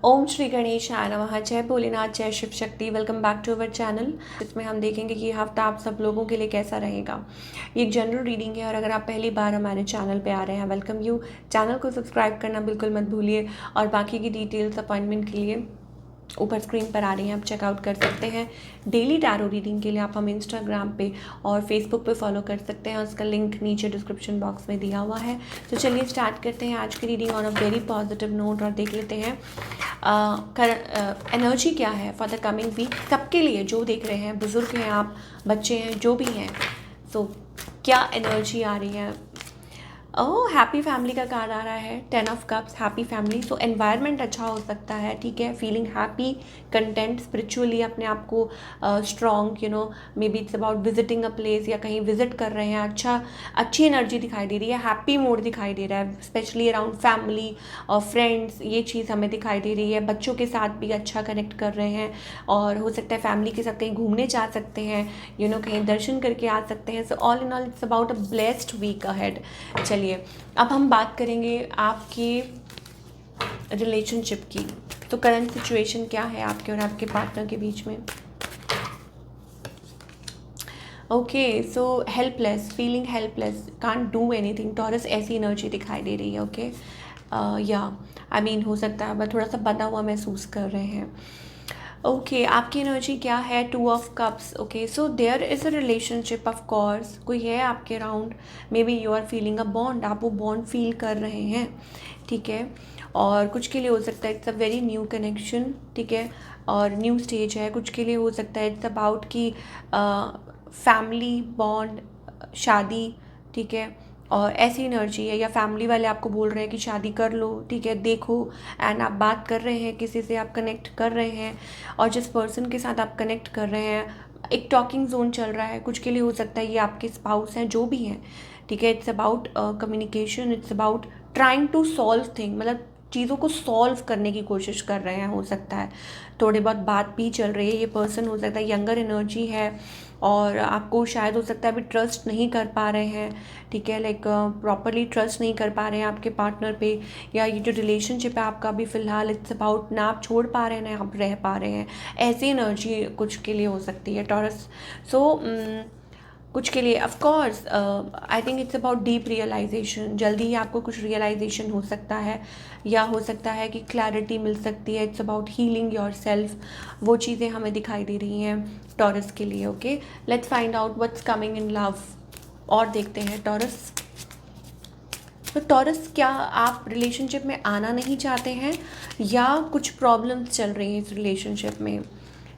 ओम श्री गणेशाय नमः। जय भोलेनाथ, जय Shiv Shakti. Welcome back to our channel. इसमें हम देखेंगे कि हफ्ता आप सब लोगों के लिए कैसा रहेगा। ये एक जनरल रीडिंग है और अगर आप पहली बार हमारे चैनल पे आ रहे हैं, वेलकम यू। चैनल को सब्सक्राइब करना बिल्कुल मत भूलिए और बाकी की डिटेल्स अपॉइंटमेंट के लिए ऊपर स्क्रीन पर आ रही हैं, आप चेकआउट कर सकते हैं। डेली टैरो रीडिंग के लिए आप हमें इंस्टाग्राम पे और फेसबुक पे फॉलो कर सकते हैं, उसका लिंक नीचे डिस्क्रिप्शन बॉक्स में दिया हुआ है। तो चलिए स्टार्ट करते हैं आज की reading on a very positive note और देख लेते हैं एनर्जी क्या है फॉर द कमिंग वीक सबके लिए जो देख रहे हैं, बुजुर्ग हैं आप, बच्चे हैं, जो भी हैं। सो क्या एनर्जी आ रही है। ओह, हैप्पी फैमिली का कार्ड आ रहा है, 10 of cups, happy family. So environment अच्छा हो सकता है, ठीक है। फीलिंग हैप्पी, कंटेंट, स्पिरिचुअली अपने आप को strong, may be it's about visiting a place या कहीं विजिट कर रहे हैं। अच्छी एनर्जी दिखाई दे रही है, हैप्पी मूड दिखाई दे रहा है, स्पेशली अराउंड फैमिली और फ्रेंड्स। ये चीज़ हमें दिखाई दे रही है। बच्चों के साथ भी अच्छा कनेक्ट कर रहे हैं और हो सकता है फैमिली के साथ कहीं घूमने जा सकते हैं, कहीं दर्शन करके आ सकते हैं। So all in all it's about a blessed week ahead. चलिए अब हम बात करेंगे आपकी रिलेशनशिप की। तो करंट सिचुएशन क्या है आपके और आपके पार्टनर के बीच में। Okay, so helpless, feeling helpless, can't do anything. Taurus ऐसी एनर्जी दिखाई दे रही है। ओके, या आई मीन हो सकता है आप थोड़ा सा बंधा हुआ महसूस कर रहे हैं। ओके, आपकी एनर्जी क्या है, 2 of cups. Okay, so there is a relationship, of course कोई है आपके around. Maybe you are feeling a bond, आप वो बॉन्ड फील कर रहे हैं, ठीक है। और कुछ के लिए हो सकता है it's a very new connection, ठीक है, और न्यू स्टेज है। कुछ के लिए हो सकता है इट्स अबाउट की फैमिली बॉन्ड, शादी, ठीक है। और ऐसी एनर्जी है या फैमिली वाले आपको बोल रहे हैं कि शादी कर लो, ठीक है, देखो। एंड आप बात कर रहे हैं, किसी से आप कनेक्ट कर रहे हैं और जिस पर्सन के साथ आप कनेक्ट कर रहे हैं एक टॉकिंग जोन चल रहा है। कुछ के लिए हो सकता है ये आपके स्पाउस हैं, जो भी हैं, ठीक है। It's about communication, it's about trying to solve thing, मतलब चीज़ों को सॉल्व करने की कोशिश कर रहे हैं। हो सकता है थोड़ी बहुत बात भी चल रही है। ये पर्सन हो सकता है यंगर एनर्जी है और आपको शायद हो सकता है अभी ट्रस्ट नहीं कर पा रहे हैं, ठीक है, लाइक प्रॉपरली ट्रस्ट नहीं कर पा रहे हैं आपके पार्टनर पे, या ये जो रिलेशनशिप है आपका अभी फ़िलहाल इट्स अबाउट ना आप छोड़ पा रहे हैं ना आप रह पा रहे हैं। ऐसी एनर्जी कुछ के लिए हो सकती है टॉरस। सो कुछ के लिए of course I think it's about deep realisation. जल्दी ही आपको कुछ रियलाइजेशन हो सकता है या हो सकता है कि क्लैरिटी मिल सकती है। It's about healing your self, वो चीज़ें हमें दिखाई दे रही हैं टॉरस के लिए। Okay, let's find out what's coming in love और देखते हैं टॉरस। तो टॉरस, क्या आप रिलेशनशिप में आना नहीं चाहते हैं या कुछ प्रॉब्लम्स चल रही हैं इस रिलेशनशिप में,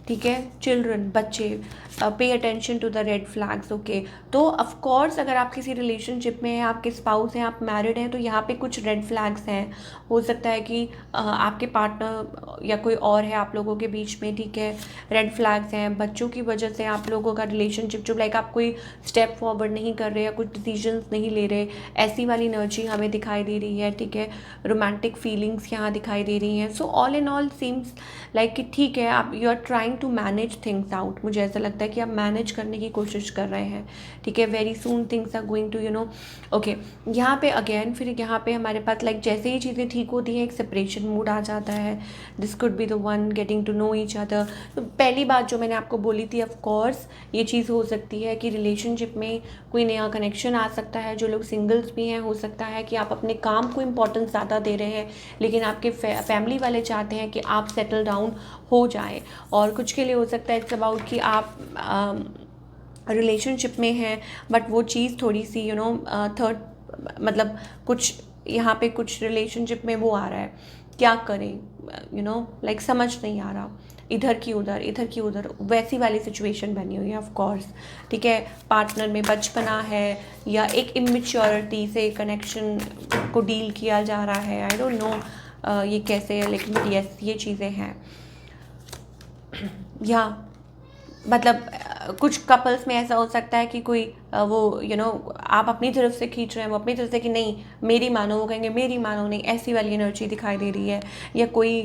ठीक है। चिल्ड्रन, बच्चे, pay attention to the red flags. Okay, तो ऑफ कोर्स अगर आप किसी रिलेशनशिप में हैं, आपके स्पाउस हैं, आप मैरिड हैं, तो यहाँ पे कुछ रेड फ्लैग्स हैं। हो सकता है कि आपके पार्टनर या कोई और है आप लोगों के बीच में, ठीक है। रेड फ्लैग्स हैं बच्चों की वजह से आप लोगों का रिलेशनशिप जो लाइक आप कोई स्टेप फॉरवर्ड नहीं कर रहे या कुछ डिसीजंस नहीं ले रहे, ऐसी वाली एनर्जी हमें दिखाई दे रही है, ठीक है। रोमांटिक फीलिंग्स यहाँ दिखाई दे रही हैं। So all in all seems like कि ठीक है, आप you are trying to manage things out. मुझे ऐसा लगता है कि आप मैनेज करने की कोशिश कर रहे हैं, ठीक है। Very soon things are going to okay. यहाँ पे अगेन फिर यहाँ पे हमारे पास लाइक जैसे ही चीज़ें ठीक होती हैं एक सेपरेशन मूड आ जाता है। This could be the one getting to know each other. तो पहली बात जो मैंने आपको बोली थी, ऑफ कोर्स ये चीज़ हो सकती है कि रिलेशनशिप में कोई नया कनेक्शन आ सकता है। जो लोग सिंगल्स भी हैं, हो सकता है कि आप अपने काम को इम्पोर्टेंस ज़्यादा दे रहे हैं लेकिन आपके फैमिली वाले चाहते हैं कि आप सेटल डाउन हो जाए। और कुछ के लिए हो सकता है इट्स अबाउट कि आप रिलेशनशिप में हैं बट वो चीज़ थोड़ी सी थर्ड, मतलब कुछ यहाँ पे कुछ रिलेशनशिप में वो आ रहा है, क्या करें, लाइक समझ नहीं आ रहा, इधर की उधर इधर की उधर, वैसी वाली सिचुएशन बनी हुई है ऑफ कोर्स, ठीक है। पार्टनर में बचपना है या एक इमेच्योरिटी से कनेक्शन को डील किया जा रहा है। आई डोंट नो ये कैसे है, लेकिन यस ये चीज़ें हैं। या मतलब कुछ कपल्स में ऐसा हो सकता है कि कोई वो आप अपनी तरफ से खींच रहे हैं, वो अपनी तरफ से कि नहीं मेरी मानो, वो कहेंगे मेरी मानो नहीं, ऐसी वाली एनर्जी दिखाई दे रही है। या कोई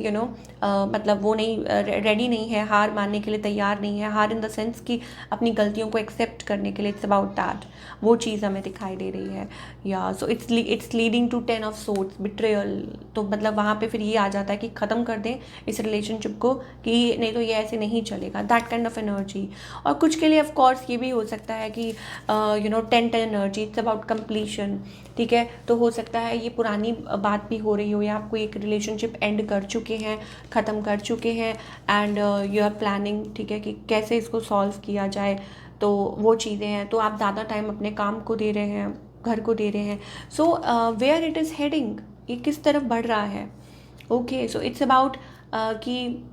मतलब वो नहीं रेडी नहीं है, हार मानने के लिए तैयार नहीं है, हार इन द सेंस कि अपनी गलतियों को एक्सेप्ट करने के लिए, इट्स अबाउट दैट, वो चीज़ हमें दिखाई दे रही है। या so it's leading to 10 of swords, betrayal. तो मतलब वहाँ पे फिर ये आ जाता है कि ख़त्म कर दें इस रिलेशनशिप को, कि नहीं तो ये ऐसे नहीं चलेगा, दैट काइंड ऑफ एनर्जी। और कुछ के लिए ऑफ कोर्स ये भी हो सकता है कि 10-10 एनर्जी, इट्स अबाउट कंप्लीशन। ठीक है, तो हो सकता है ये पुरानी बात भी हो रही हो, या आप कोई एक रिलेशनशिप एंड कर चुके हैं, ख़त्म कर चुके हैं, एंड यू आर प्लानिंग, ठीक है, कि कैसे इसको सॉल्व किया जाए। तो वो चीज़ें हैं, तो आप ज़्यादा टाइम अपने काम को दे रहे हैं, घर को दे रहे हैं। So where it is heading, ये किस तरफ बढ़ रहा है। ओके, सो इट्स अबाउट कि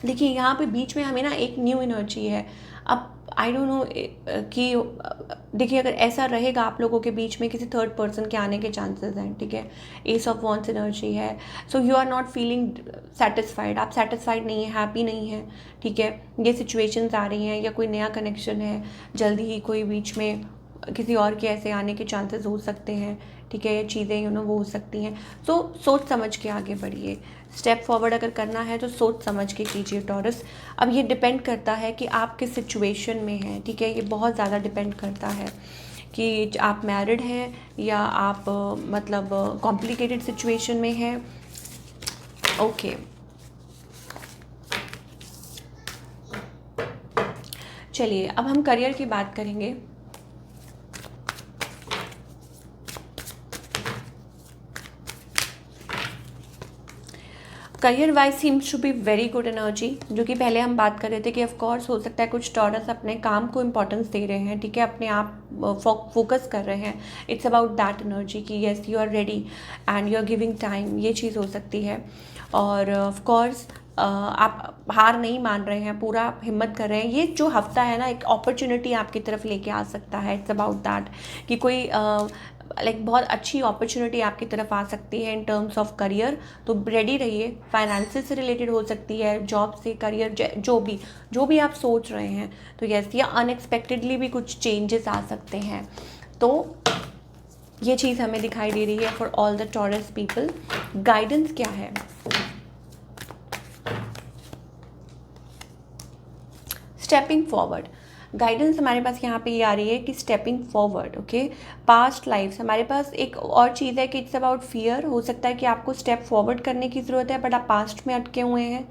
देखिए यहाँ पे बीच में हमें ना एक न्यू एनर्जी है। अब आई डोंट नो कि देखिए अगर ऐसा रहेगा आप लोगों के बीच में किसी थर्ड पर्सन के आने के चांसेस हैं। ठीक है, एस ऑफ वॉन्ट्स एनर्जी है। So you are not feeling satisfied, आप सेटिस्फाइड नहीं है, हैप्पी नहीं है। ठीक है, ये सिचुएशंस आ रही हैं, या कोई नया कनेक्शन है, जल्दी ही कोई बीच में किसी और के ऐसे आने के चांसेस हो सकते हैं। ठीक है, ये चीज़ें वो हो सकती हैं। सो सोच समझ के आगे बढ़िए, स्टेप फॉरवर्ड अगर करना है तो सोच समझ के कीजिए टॉरस। अब ये डिपेंड करता है कि आप किस सिचुएशन में हैं। ठीक है, ये बहुत ज़्यादा डिपेंड करता है कि आप मैरिड हैं या आप मतलब कॉम्प्लिकेटेड सिचुएशन में हैं। ओके, चलिए अब हम करियर की बात करेंगे। Career wise seems to be very good energy, जो कि पहले हम बात कर रहे थे कि ऑफ कोर्स हो सकता है कुछ टॉरस अपने काम को इंपॉर्टेंस दे रहे हैं। ठीक है, अपने आप फोकस कर रहे हैं। इट्स अबाउट दैट एनर्जी कि yes you are ready and you are giving time, ये चीज़ हो सकती है। और ऑफ कोर्स आप हार नहीं मान रहे हैं, पूरा हिम्मत कर रहे हैं। ये जो हफ्ता है ना, एक अपॉर्चुनिटी आपकी तरफ लेके आ सकता है। इट्स अबाउट दैट कि कोई लाइक बहुत अच्छी अपॉर्चुनिटी आपकी तरफ आ सकती है इन टर्म्स ऑफ करियर। तो रेडी रहिए, फाइनेंसेस से रिलेटेड हो सकती है, जॉब से, करियर, जो भी आप सोच रहे हैं। तो यस, या अनएक्सपेक्टेडली भी कुछ चेंजेस आ सकते हैं। तो ये चीज़ हमें दिखाई दे रही है for all the taurus people. Guidance क्या है? स्टेपिंग फॉरवर्ड, गाइडेंस हमारे पास यहाँ पे ये आ रही है कि stepping forward. Okay, past lifes, हमारे पास एक और चीज़ है कि इट्स अबाउट फियर। हो सकता है कि आपको स्टेप फॉरवर्ड करने की ज़रूरत है, बट आप पास्ट में अटके हुए हैं।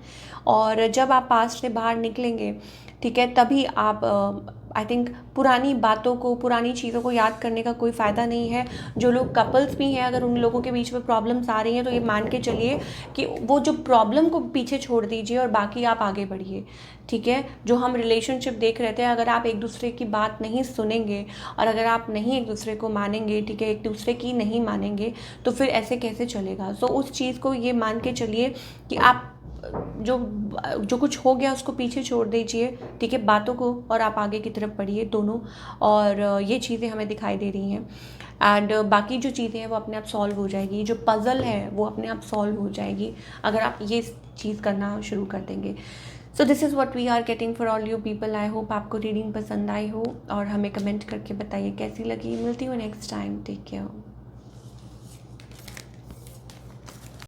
और जब आप पास्ट से बाहर निकलेंगे, ठीक है, तभी आप आई थिंक पुरानी बातों को, पुरानी चीज़ों को याद करने का कोई फ़ायदा नहीं है। जो लोग कपल्स भी हैं, अगर उन लोगों के बीच में प्रॉब्लम्स आ रही हैं, तो ये मान के चलिए कि वो जो प्रॉब्लम को पीछे छोड़ दीजिए और बाकी आप आगे बढ़िए। ठीक है, जो हम रिलेशनशिप देख रहे थे, अगर आप एक दूसरे की बात नहीं सुनेंगे और अगर आप नहीं एक दूसरे को मानेंगे, ठीक है, एक दूसरे की नहीं मानेंगे, तो फिर ऐसे कैसे चलेगा। सो उस चीज़ को ये मान के चलिए कि आप जो कुछ हो गया उसको पीछे छोड़ दीजिए। ठीक है, बातों को, और आप आगे की तरफ बढ़िए दोनों। और ये चीज़ें हमें दिखाई दे रही हैं। एंड बाकी जो चीज़ें हैं वो अपने आप सॉल्व हो जाएगी, जो पज़ल है वो अपने आप सॉल्व हो जाएगी अगर आप ये चीज़ करना शुरू कर देंगे। So this is what we are getting for all you people. I hope आपको रीडिंग पसंद आई हो, और हमें कमेंट करके बताइए कैसी लगी। मिलती हूँ नेक्स्ट टाइम, टेक केयर।